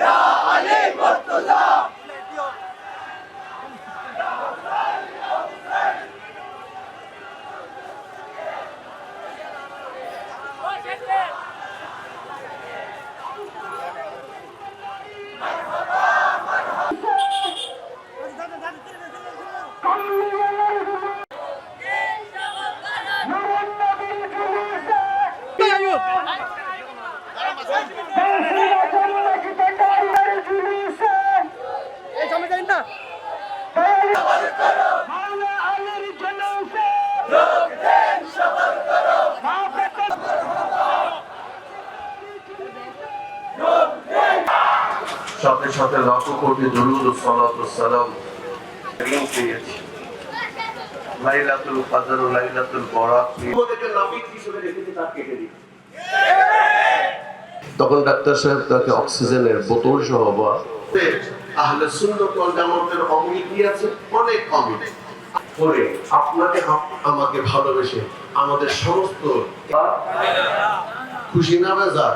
ইয়া আলী মুর্তজা সাথে সাথে লাখো কোটি দরুদ ও সালাত ও সালাম পেয়েছি। লাইলাতুল কদর ও লাইলাতুল বরাত ওদেরকে নাবিক হিসেবে রেখেছে, তার কেটে দিই। তখন ডাক্তার সাহেব তাকে অক্সিজেনের বোতল সহ বা আহলে সুন্নাত ওয়াল জামাতের কমিটি আছে, অনেক কমিটি করে আপনাকে আমাকে ভালোবেসে আমাদের সমস্ত খুশি না বেজার,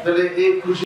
তাহলে এই খুশি